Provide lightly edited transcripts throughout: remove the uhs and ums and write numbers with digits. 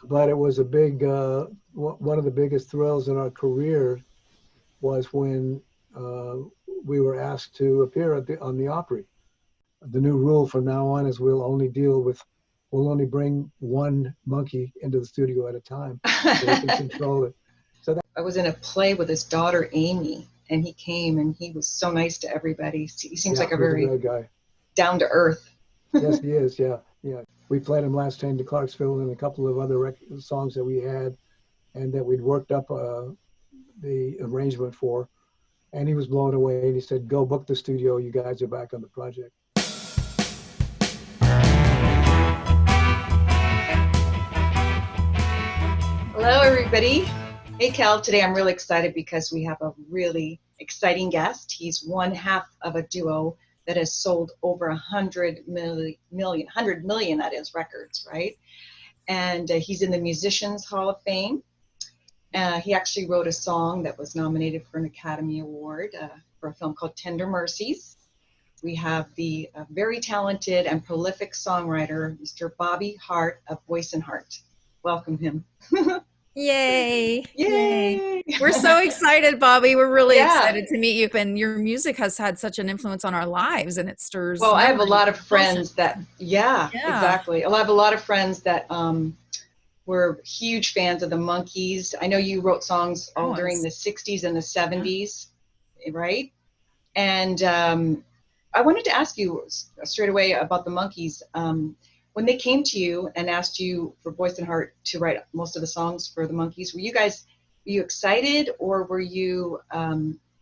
But it was a big, one of the biggest thrills in our career was when we were asked to appear on the Opry. The new rule from now on is we'll only bring one monkey into the studio at a time so we can control it. I was in a play with his daughter, Amy, and he came and he was so nice to everybody. He seems like a very great guy. Down to earth. Yes, he is. Yeah. We played him last time to Clarksville and a couple of other songs that we had and that we'd worked up the arrangement for. And he was blown away and he said, "Go book the studio. You guys are back on the project." Hello, everybody. Hey, Kel. Today I'm really excited because we have a really exciting guest. He's one half of a duo that has sold over 100 million, that is, records, right? And he's in the Musicians Hall of Fame. He actually wrote a song that was nominated for an Academy Award for a film called Tender Mercies. We have the very talented and prolific songwriter, Mr. Bobby Hart of Boyce and Hart. Welcome him. Yay. Yay! We're so excited, Bobby. We're really excited to meet you. And your music has had such an influence on our lives, and it stirs. Well, I have a lot of friends that, exactly. I have a lot of friends that were huge fans of the Monkees. I know you wrote songs all during the 60s and the 70s, right? And I wanted to ask you straight away about the Monkees. When they came to you and asked you for Boyce and Hart to write most of the songs for the Monkees, were you excited, or were you,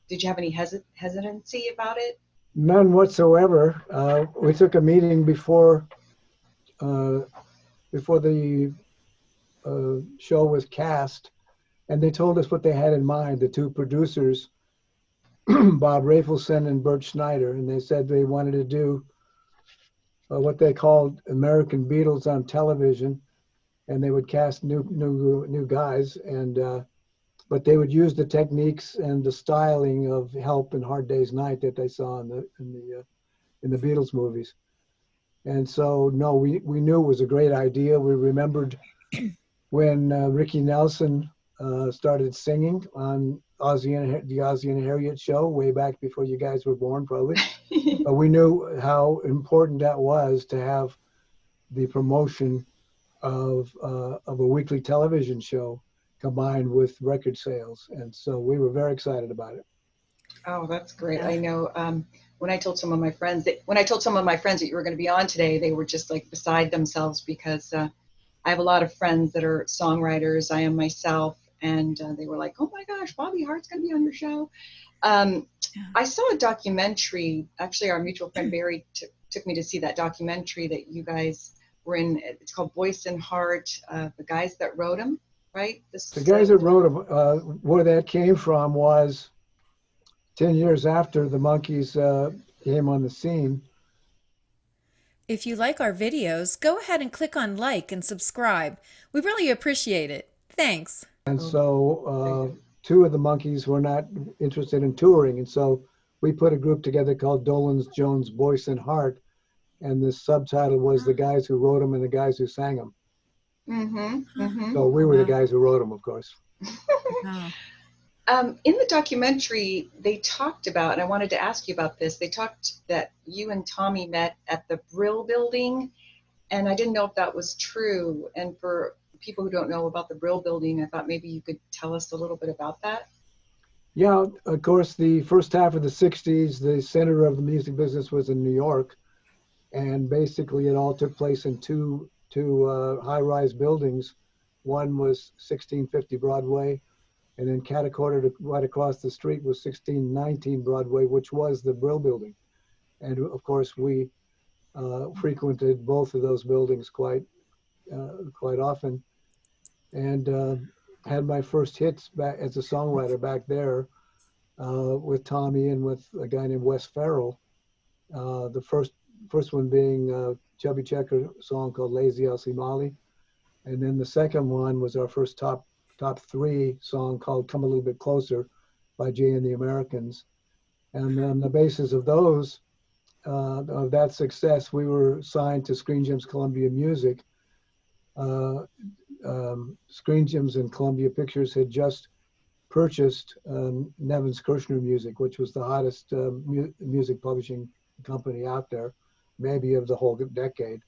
did you have any hesitancy about it? None whatsoever. We took a meeting before the show was cast, and they told us what they had in mind, the two producers, Bob Rafelson and Bert Schneider, and they said they wanted to do what they called American Beatles on television, and they would cast new guys, and but they would use the techniques and the styling of Help and Hard Day's Night that they saw in the Beatles movies. And so no, we knew it was a great idea. We remembered when Ricky Nelson started singing on the Ozzie and Harriet show way back before you guys were born, probably. But we knew how important that was to have the promotion of a weekly television show combined with record sales, and so we were very excited about it. Oh, that's great! I know. When I told some of my friends that you were going to be on today, they were just like beside themselves because I have a lot of friends that are songwriters. I am myself, and they were like, "Oh my gosh, Bobby Hart's going to be on your show." I saw a documentary. Actually, our mutual friend Barry took me to see that documentary that you guys were in. It's called Boyce and Hart. The guys that wrote them, right? The guys that wrote them. Where that came from was 10 years after the Monkees came on the scene. If you like our videos, go ahead and click on like and subscribe. We really appreciate it. Thanks. And so two of the Monkees were not interested in touring, and so we put a group together called Dolenz Jones, Boyce and Hart, and the subtitle was The Guys Who Wrote Them and the Guys Who Sang Them. So we were the guys who wrote them, of course. In the documentary, they talked about, and I wanted to ask you about this, they talked that you and Tommy met at the Brill Building, and I didn't know if that was true. And for people who don't know about the Brill Building, I thought maybe you could tell us a little bit about that. Yeah, of course, the first half of the 60s, the center of the music business was in New York, and basically it all took place in two high-rise buildings. One was 1650 Broadway, and then catty-corner right across the street was 1619 Broadway, which was the Brill Building. And of course, we frequented both of those buildings quite often, and had my first hits back as a songwriter back there with Tommy and with a guy named Wes Farrell. The first one being a Chubby Checker song called Lazy Elsie Molly, and then the second one was our first top three song called Come a Little Bit Closer by Jay and the Americans. And on the basis of those, of that success, we were signed to Screen Gems Columbia Music. Screen Gems and Columbia Pictures had just purchased Nevins Kirshner Music, which was the hottest music publishing company out there, maybe of the whole decade.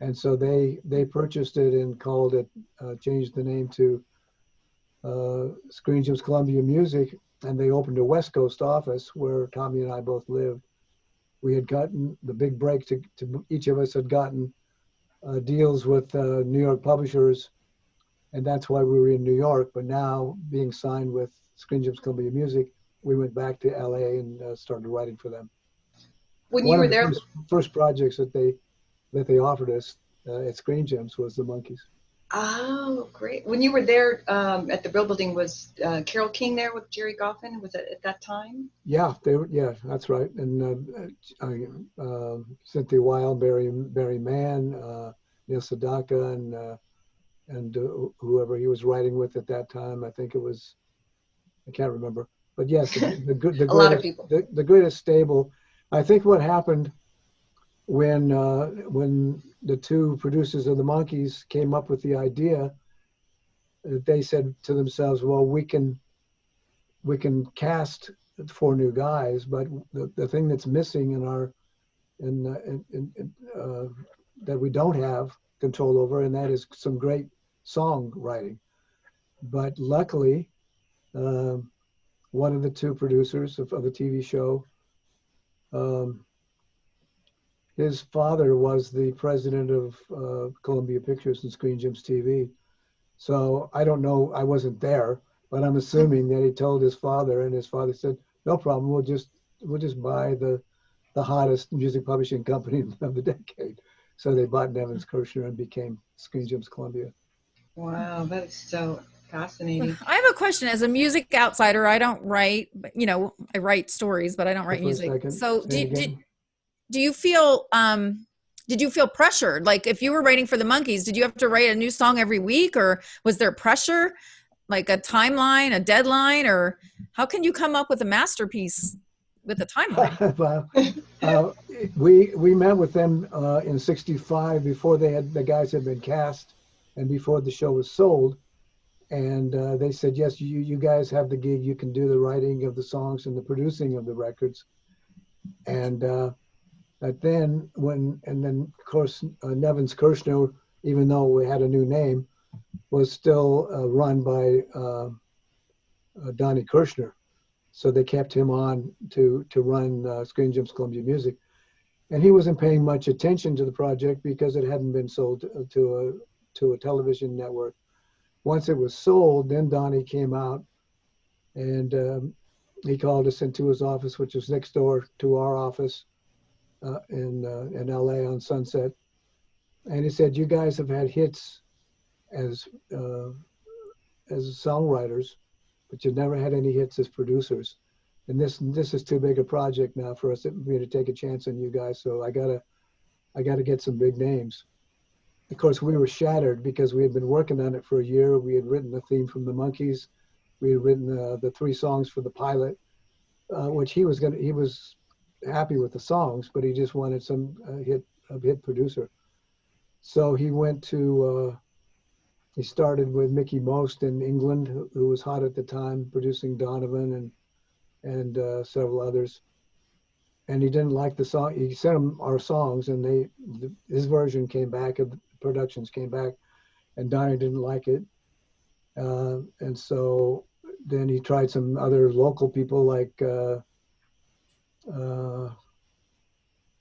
And so they purchased it and called it, changed the name to Screen Gems Columbia Music, and they opened a West Coast office where Tommy and I both lived. We had gotten the big break to each of us had gotten deals with New York publishers, and that's why we were in New York. But now, being signed with Screen Gems Columbia Music, we went back to LA and started writing for them. When One you were of the there, first projects that they offered us at Screen Gems was the Monkees. oh, great. When you were there at the Brill Building, was Carole King there with Jerry Goffin? Was it at that time? Yeah, they were. Yeah, that's right. And Cynthia Wilde, Barry Mann, Neil Sedaka, and whoever he was writing with at that time. I think it was, I can't remember. But yes, the A lot of people. The greatest stable. I think what happened when the two producers of the Monkees came up with the idea, they said to themselves, well, we can cast 4 new guys, but the thing that's missing that we don't have control over, and that is some great songwriting. But luckily, one of the 2 producers of the TV show, his father was the president of Columbia Pictures and Screen Gems TV. So I don't know, I wasn't there, but I'm assuming that he told his father, and his father said, no problem, we'll just buy the hottest music publishing company of the decade. So they bought Nevins Kirshner and became Screen Gems Columbia. Wow, that is so fascinating. I have a question. As a music outsider, I don't write, but I write stories, but I don't write music. So do you feel did you feel pressured? Like if you were writing for the Monkees, did you have to write a new song every week, or was there pressure, like a timeline, a deadline, or how can you come up with a masterpiece with a timeline? Well, we met with them in '65 before the guys had been cast and before the show was sold. And they said, yes, you guys have the gig. You can do the writing of the songs and the producing of the records. And then of course, Nevins Kirshner, even though we had a new name, was still run by Donnie Kirshner. So they kept him on to run Screen Gems Columbia Music. And he wasn't paying much attention to the project because it hadn't been sold to a television network. Once it was sold, then Donnie came out and he called us into his office, which was next door to our office in LA on Sunset. And he said, you guys have had hits as songwriters, but you've never had any hits as producers. And this is too big a project now for me to take a chance on you guys. So I gotta get some big names. Of course, we were shattered because we had been working on it for a year. We had written the theme from the Monkees. We had written the 3 songs for the pilot, which he was happy with the songs, but he just wanted a hit producer. So he went to, he started with Mickey Most in England, who was hot at the time, producing Donovan and several others. And he didn't like the song. He sent him our songs, and his version came back, and the productions came back, and Donnie didn't like it. And so then he tried some other local people like,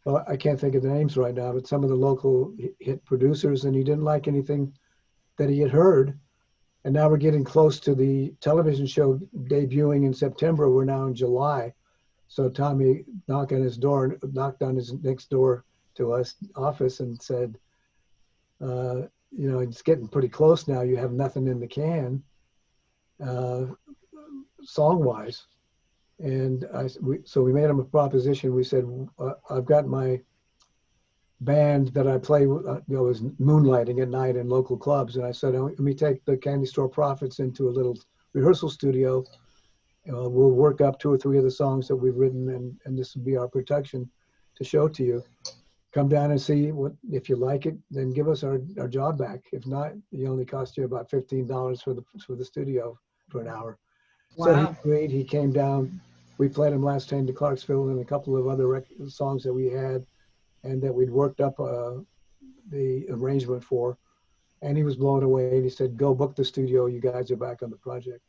well, I can't think of the names right now, but some of the local hit producers, and he didn't like anything that he had heard. And now we're getting close to the television show debuting in September. We're now in July. So Tommy knocked on his next door to us office and said, it's getting pretty close now. You have nothing in the can, song-wise. And so we made him a proposition. We said, I've got my band that I play with, was moonlighting at night in local clubs. And I said, let me take the Candy Store Prophets into a little rehearsal studio. We'll work up 2 or 3 of the songs that we've written, and this will be our production to show to you. come down and see what, if you like it, then give us our job back. If not, it only cost you about $15 for the studio for an hour. Wow. So he agreed. He came down. We played him Last Train to Clarksville and a couple of other songs that we had and that we'd worked up the arrangement for. And he was blown away. And he said, "Go book the studio. You guys are back on the project."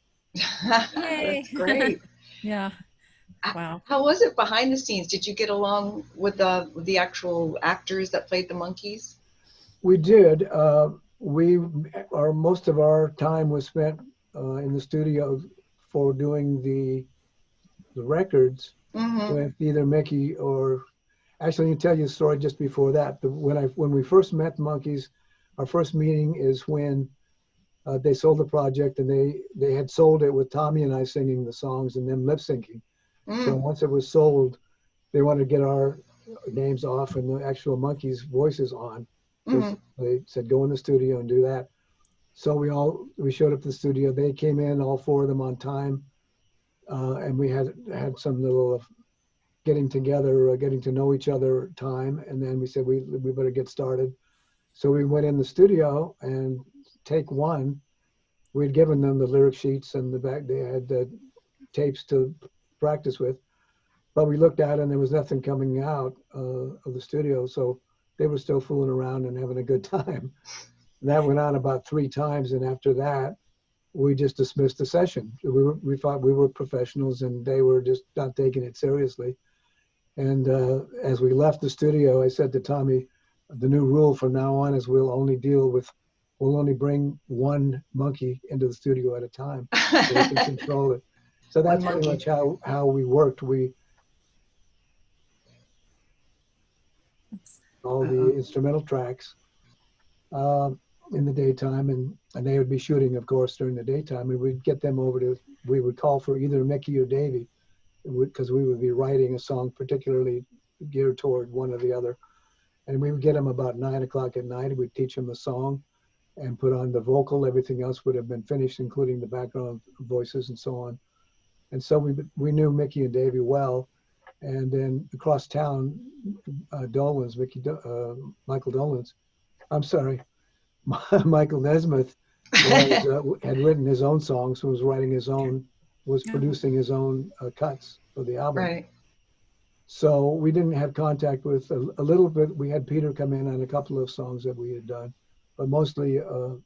That's great. Yeah. Wow. How was it behind the scenes? Did you get along with the actual actors that played the monkeys? We did. Most of our time was spent in the studio for doing the records with either Mickey or, actually, I can tell you a story just before that. When we first met the Monkees, our first meeting is when they sold the project, and they had sold it with Tommy and I singing the songs and them lip syncing. So once it was sold, they wanted to get our names off and the actual Monkees' voices on. They said, "Go in the studio and do that." So we showed up to the studio. They came in, all four of them, on time, and we had some little getting together, getting to know each other time. And then we said we better get started. So we went in the studio, and take one, we'd given them the lyric sheets and they had tapes to practice with, but we looked at it and there was nothing coming out of the studio, so they were still fooling around and having a good time. And that went on about 3 times, and after that we just dismissed the session. We thought we were professionals and they were just not taking it seriously. And as we left the studio, I said to Tommy, "The new rule from now on is we'll only bring one monkey into the studio at a time, so we can control it." So that's pretty much how we worked. All the instrumental tracks in the daytime, and they would be shooting, of course, during the daytime, and we'd get them we would call for either Mickey or Davey, because we would be writing a song particularly geared toward one or the other. And we would get them about 9 o'clock at night, and we'd teach them the song and put on the vocal. Everything else would have been finished, including the background voices and so on. And so we knew Mickey and Davey well. And then across town, Dolan's, Michael Dolan's, I'm sorry, Michael Nesmith had written his own songs, was writing his own, was producing his own cuts for the album. Right. So we didn't have contact with a little bit. We had Peter come in on a couple of songs that we had done, but mostly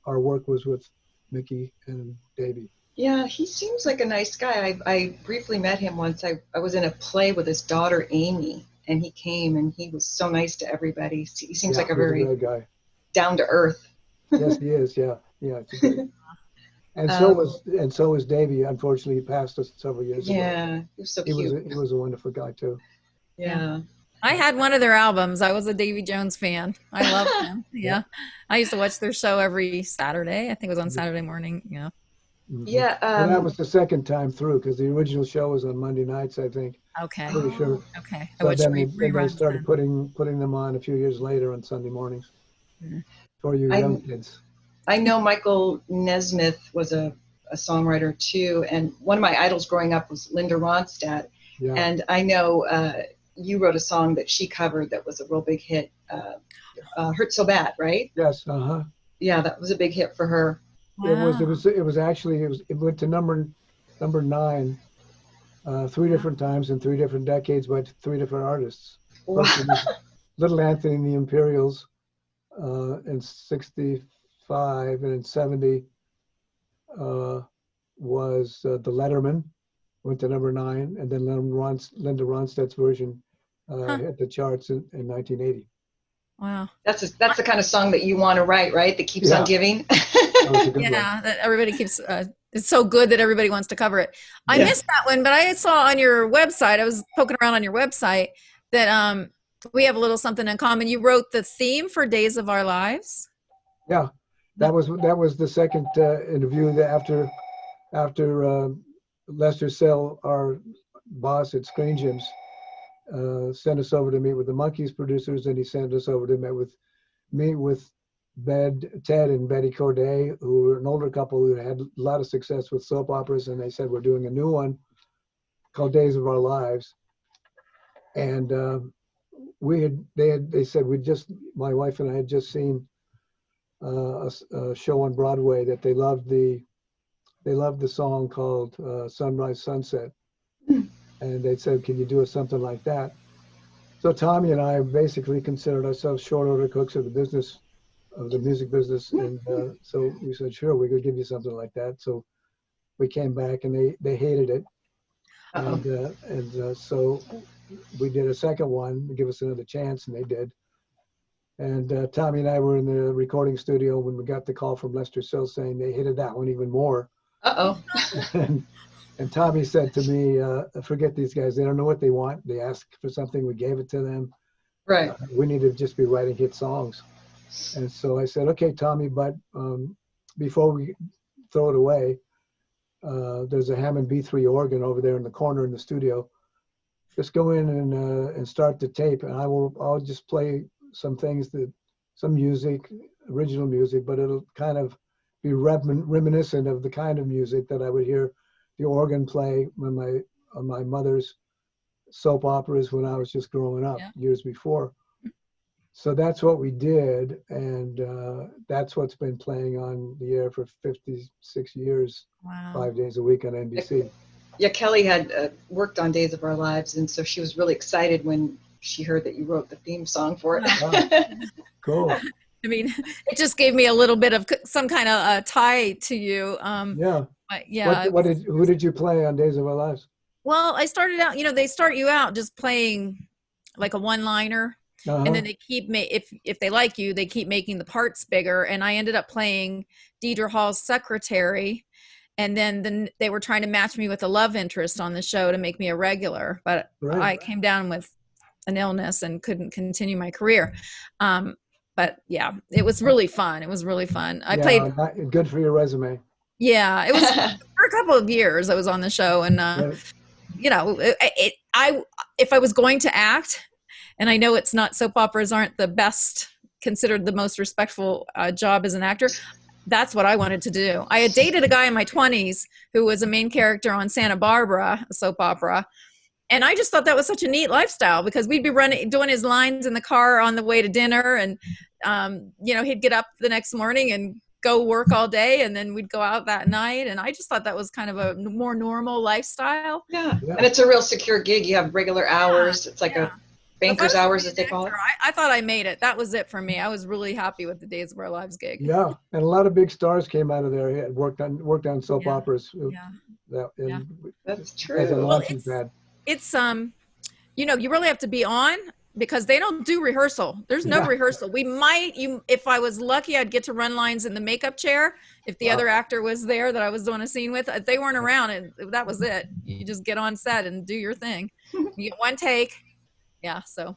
our work was with Mickey and Davey. Yeah, he seems like a nice guy. I briefly met him once. I was in a play with his daughter, Amy, and he came and he was so nice to everybody. He seems like a very guy. Down to earth. Yes, he is. Yeah. It's a good. And so was Davey. Unfortunately, he passed us several years ago. Yeah, he was so cute. He was a wonderful guy too. Yeah. I had one of their albums. I was a Davy Jones fan. I love him. Yeah. I used to watch their show every Saturday. I think it was on Saturday morning. Yeah. Yeah. And that was the second time through, because the original show was on Monday nights, I think. Okay. Pretty sure. Okay. So then they started putting them on a few years later on Sunday mornings for you young kids. I know Michael Nesmith was a songwriter too, and one of my idols growing up was Linda Ronstadt. Yeah. And I know you wrote a song that she covered that was a real big hit, "Hurt So Bad," right? Yes. Yeah, that was a big hit for her. Wow. It went to number 9 3 different times in 3 different decades by 3 different artists. Wow. Little Anthony and the Imperials in 65, and in 70 was the Letterman, went to number 9, and then Linda Ronstadt's version hit the charts in 1980. Wow. That's the kind of song that you want to write, right? That keeps on giving. That everybody keeps, it's so good that everybody wants to cover it. I missed that one, but I saw on your website, I was poking around on your website, that we have a little something in common. You wrote the theme for Days of Our Lives. Yeah, that was the second interview that after Lester Sell, our boss at Screen Gems, sent us over to meet with the Monkees producers, and he sent us over to meet with Ted and Betty Corday, who were an older couple who had a lot of success with soap operas, and they said, "We're doing a new one called Days of Our Lives." And they said my wife and I had just seen a show on Broadway that they loved the song called Sunrise Sunset, and they said, can you do something like that? So Tommy and I basically considered ourselves short order cooks of the music business, and so we said, sure, we could give you something like that. So we came back, and they hated it, and so we did a second one to give us another chance, and they did. And Tommy and I were in the recording studio when we got the call from Lester Sills saying they hated that one even more. and Tommy said to me, forget these guys. They don't know what they want. They asked for something. We gave it to them. Right. We need to just be writing hit songs. And so I said, okay, Tommy, but before we throw it away, there's a Hammond B3 organ over there in the corner in the studio. Just go in and start the tape, and I'll just play some things some music, original music, but it'll kind of be reminiscent of the kind of music that I would hear the organ play on my mother's soap operas when I was just growing up years before. So that's what we did, and that's what's been playing on the air for 56 years, 5 days a week on NBC. Yeah, Kellie had worked on Days of Our Lives, and so she was really excited when she heard that you wrote the theme song for it. Wow. Cool. I mean, it just gave me a little bit of some kind of tie to you. Yeah. But yeah. Who did you play on Days of Our Lives? Well, I started out, they start you out just playing like a one-liner. And then they keep if they like you, they keep making the parts bigger. And I ended up playing Deidre Hall's secretary. And then they were trying to match me with a love interest on the show to make me a regular. But I came down with an illness and couldn't continue my career. But yeah, it was really fun. It was really fun. I played. Good for your resume. Yeah, it was for a couple of years I was on the show. And, if I was going to act, and I know it's not, soap operas aren't the best, considered the most respectful job as an actor. That's what I wanted to do. I had dated a guy in my 20s who was a main character on Santa Barbara, a soap opera. And I just thought that was such a neat lifestyle because we'd be doing his lines in the car on the way to dinner. And, he'd get up the next morning and go work all day. And then we'd go out that night. And I just thought that was kind of a more normal lifestyle. Yeah. And it's a real secure gig. You have regular hours. It's like a banker's hours, as they call it. I thought I made it. That was it for me. I was really happy with the Days of Our Lives gig. Yeah, and a lot of big stars came out of there. He had worked on soap operas. That's true. As a launching pad. It's you really have to be on because they don't do rehearsal. There's no rehearsal. If I was lucky, I'd get to run lines in the makeup chair. If the other actor was there that I was doing a scene with, if they weren't around, that was it. You just get on set and do your thing. You get one take. Yeah, so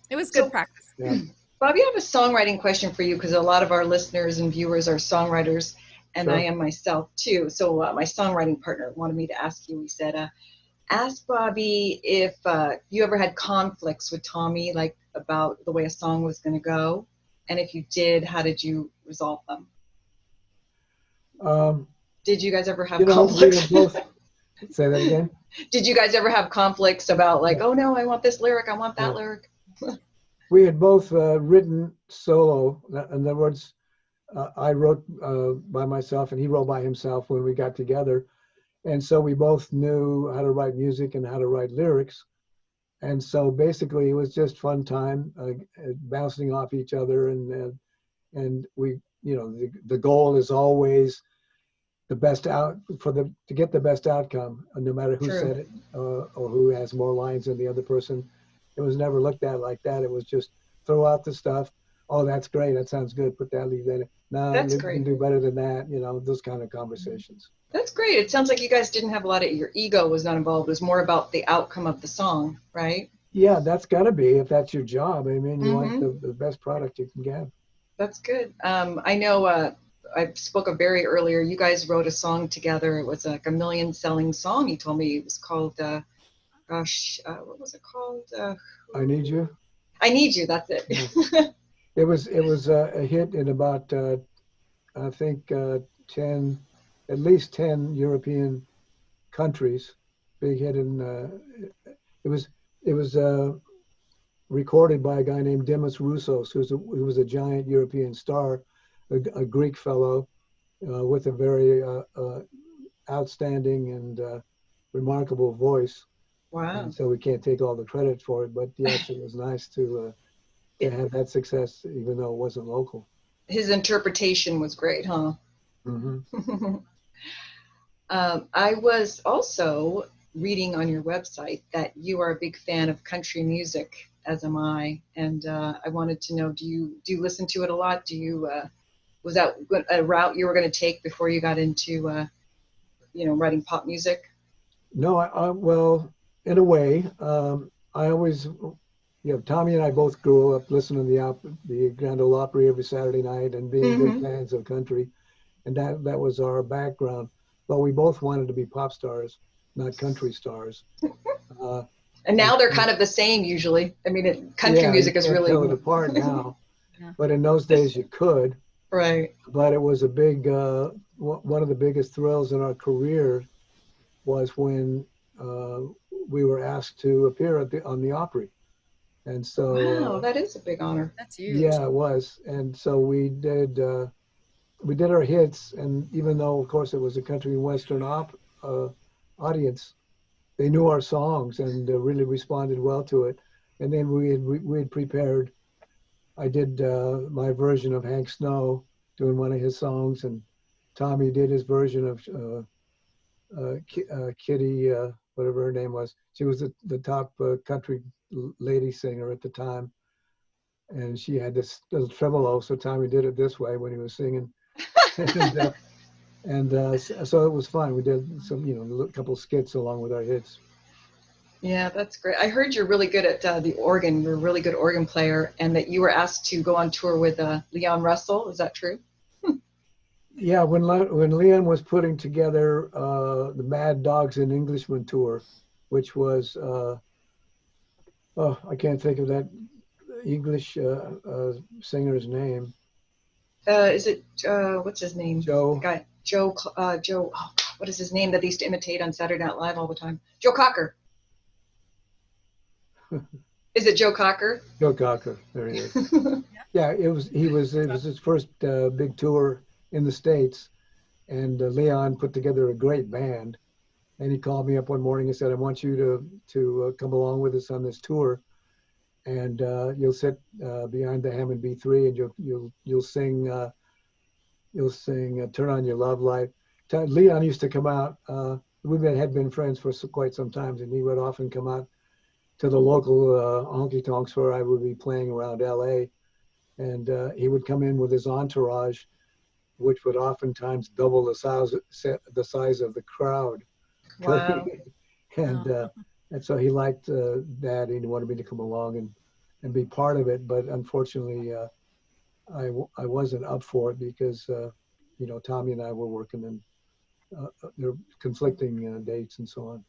it was good practice. Yeah. Bobby, I have a songwriting question for you because a lot of our listeners and viewers are songwriters, and I am myself too. So my songwriting partner wanted me to ask you. He said, ask Bobby if you ever had conflicts with Tommy, like about the way a song was going to go, and if you did, how did you resolve them? Did you guys ever have conflicts? Say that again. Did you guys ever have conflicts about like, oh no, I want this lyric, I want that lyric? We had both written solo. In other words, I wrote by myself and he wrote by himself when we got together. And so we both knew how to write music and how to write lyrics. And so basically it was just fun time, bouncing off each other. And we, the goal is always the best to get the best outcome, no matter who said it or who has more lines than the other person. It was never looked at like that. It was just throw out the stuff. Oh, that's great. That sounds good. Put that, leave that. No, you can do better than that. Those kind of conversations. That's great. It sounds like you guys didn't have a lot of, your ego was not involved. It was more about the outcome of the song, right? Yeah, that's got to be if that's your job. I mean, you want the best product you can get. That's good. I know I spoke of Barry earlier. You guys wrote a song together. It was like a million-selling song. He told me it was called, what was it called? I Need You. I Need You. That's it. Yeah. It was a hit in about I think 10, at least 10 European countries. Big hit in. It was recorded by a guy named Dimas Roussos, who was a giant European star, a Greek fellow with a very outstanding and remarkable voice. Wow. And so we can't take all the credit for it, but yes, it was nice to have that success, even though it wasn't local. His interpretation was great, huh? Mm-hmm. I was also reading on your website that you are a big fan of country music, as am I, and I wanted to know, do you listen to it a lot? Was that a route you were going to take before you got into writing pop music? No, well, in a way, I always, Tommy and I both grew up listening to the Grand Ole Opry every Saturday night and being big fans of country, and that was our background. But we both wanted to be pop stars, not country stars. And now they're kind of the same usually. I mean, country music is really tell it apart now. But in those days you could. Right. But it was a big, one of the biggest thrills in our career was when we were asked to appear on the Opry. And so wow, that is a big honor. That's huge. Yeah, it was. And so we did our hits, and even though of course it was a country and western audience, they knew our songs and really responded well to it. And then we had prepared, I did my version of Hank Snow, doing one of his songs, and Tommy did his version of Kitty, whatever her name was. She was the top country lady singer at the time, and she had this little tremolo, so Tommy did it this way when he was singing. So it was fun. We did some, a couple skits along with our hits. Yeah, that's great. I heard you're really good at the organ. You're a really good organ player, and that you were asked to go on tour with Leon Russell. Is that true? Yeah, when Leon was putting together the Mad Dogs and Englishmen tour, which was, I can't think of that English singer's name. Is it, what's his name? Joe. The guy, Joe, oh God, what is his name that they used to imitate on Saturday Night Live all the time? Joe Cocker. Is it Joe Cocker? Joe Cocker, there he is. Yeah, it was his first big tour in the States, and Leon put together a great band, and he called me up one morning and said, I want you to come along with us on this tour, and you'll sit behind the Hammond B3, and you'll sing Turn On Your Love Light. Leon used to come out, had been friends for quite some time, and he would often come out to the local honky tonks where I would be playing around LA, and he would come in with his entourage, which would oftentimes double the size of the crowd. Wow. And so he liked that, and he wanted me to come along and be part of it. But unfortunately, I wasn't up for it because Tommy and I were working, and there were conflicting dates and so on.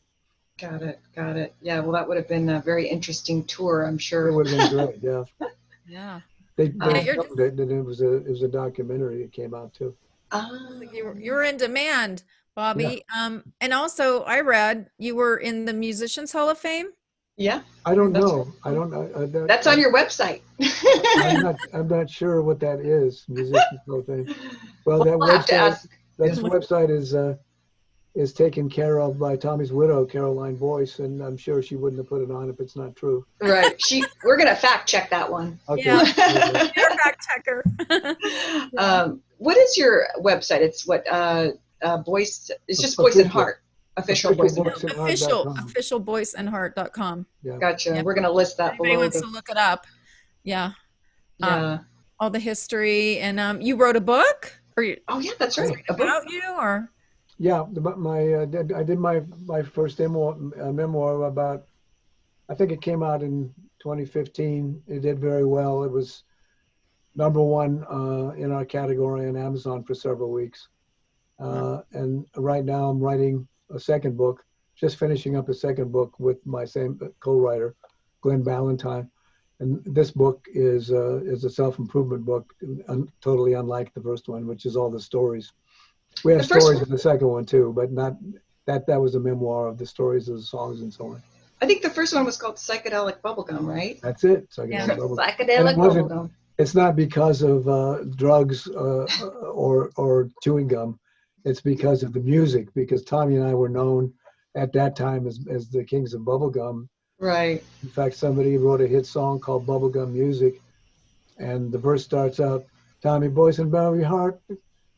Got it. Yeah, well, that would have been a very interesting tour, I'm sure. It would have been great, yeah. Yeah. They filmed it, and it was a documentary that came out too. You're in demand, Bobby. Yeah. And also, I read you were in the Musicians Hall of Fame. Yeah. I don't know. That's on your website. I'm not sure what that is. Musicians Hall of Fame. Well, that website is taken care of by Tommy's widow, Caroline Boyce, and I'm sure she wouldn't have put it on if it's not true. Right. We're gonna fact check that one. Okay. Yeah. You're a fact checker. What is your website? It's what Boyce. It's just Boyce and Hart. Official Boyce and Hart. Official boyceandhart.com. Yeah. Gotcha. Yeah. We're gonna list that below. Anybody wants to look it up. Yeah. Yeah. All the history, and you wrote a book. Oh yeah, that's right. About you, or. Yeah, I did my first memoir about, I think it came out in 2015. It did very well. It was #1 in our category on Amazon for several weeks. And right now I'm writing a second book, just finishing up a second book with my same co-writer, Glenn Ballantyne. And this book is a self-improvement book, totally unlike the first one, which is all the stories. We have stories in the second one too, but not that was a memoir of the stories of the songs and so on. I think the first one was called Psychedelic Bubblegum, right? That's it. Psychedelic Bubblegum. Bubblegum. It's not because of drugs or chewing gum. It's because of the music, because Tommy and I were known at that time as the kings of bubblegum. Right. In fact, somebody wrote a hit song called Bubblegum Music, and the verse starts out, Tommy, Boyce and Bobby Hart,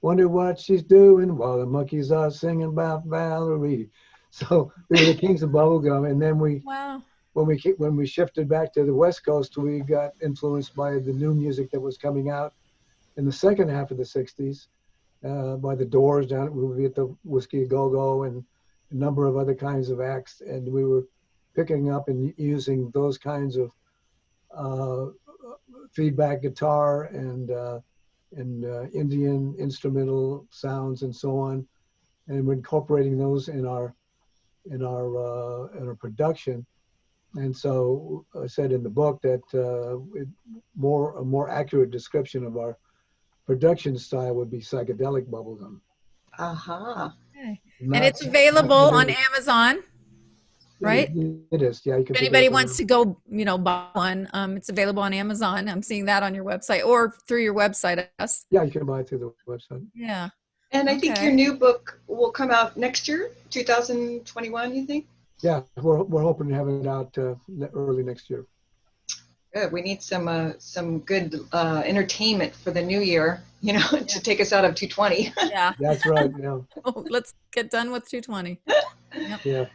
wonder what she's doing while the monkeys are singing about Valerie. So we were the kings of bubblegum, and then wow. When we shifted back to the West Coast, we got influenced by the new music that was coming out in the second half of the 60s, by the Doors down at the Whiskey A Go-Go and a number of other kinds of acts. And we were picking up and using those kinds of feedback guitar and Indian instrumental sounds and so on. And we're incorporating those in our production. And so I said in the book that a more accurate description of our production style would be psychedelic bubblegum. Uh-huh. Okay. And it's available on Amazon, right? It is, yeah. You can if anybody wants to go, buy one, it's available on Amazon. I'm seeing that on your website or through your website, I guess. Yeah, you can buy it through the website. Yeah. And I think your new book will come out next year, 2021, you think? Yeah, we're hoping to have it out early next year. Good. We need some good entertainment for the new year, to take us out of 220. Yeah. That's right. Yeah. Oh, let's get done with 220. Yep. Yeah.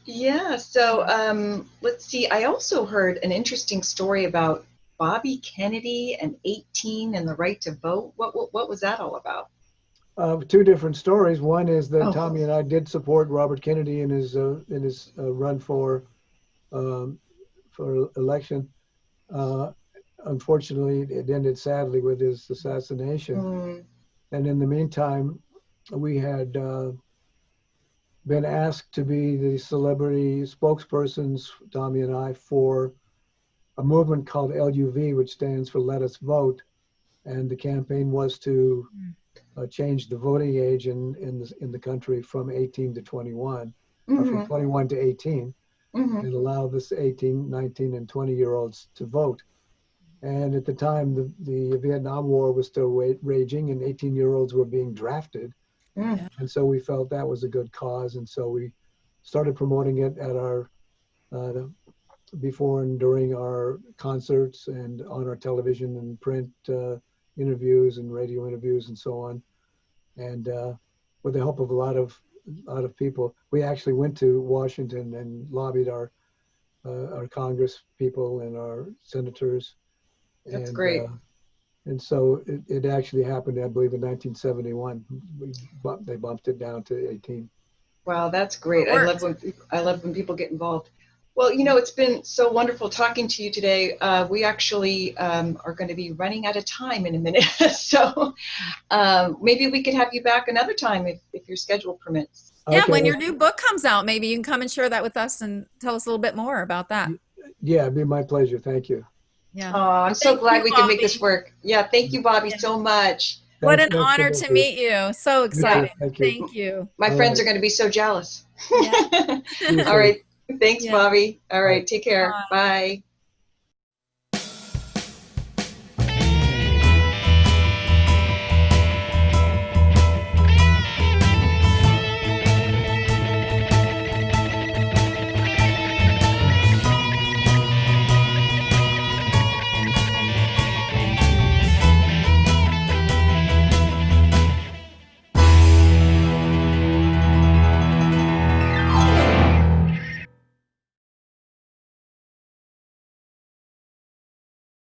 Yeah. So let's see. I also heard an interesting story about Bobby Kennedy and 18 and the right to vote. What was that all about? Two different stories. One is that Tommy and I did support Robert Kennedy in his run for election. Unfortunately, it ended sadly with his assassination. And in the meantime, we had been asked to be the celebrity spokespersons, Tommy and I, for a movement called LUV, which stands for Let Us Vote. And the campaign was to change the voting age in the country from 18 to 21, or from 21 to 18, and allow this 18, 19, and 20-year-olds to vote. And at the time, the Vietnam War was still raging, and 18-year-olds were being drafted. And so we felt that was a good cause, and so we started promoting it at our before and during our concerts and on our television and print interviews and radio interviews and so on. And with the help of a lot of people, we actually went to Washington and lobbied our Congress people and our senators. That's great. And so it actually happened, I believe, in 1971. They bumped it down to 18. Wow, that's great. I love when people get involved. Well, it's been so wonderful talking to you today. We actually are going to be running out of time in a minute. So maybe we could have you back another time if your schedule permits. Yeah, okay. When your new book comes out, maybe you can come and share that with us and tell us a little bit more about that. Yeah, it'd be my pleasure. Thank you. Yeah. Oh, I'm so glad we can make this work. Yeah, thank you, Bobby, so much. What an honor to meet you. So excited. Yeah, thank you. My friends are going to be so jealous. Yeah. All right. Thanks, Bobby. All right. Take care. Bye.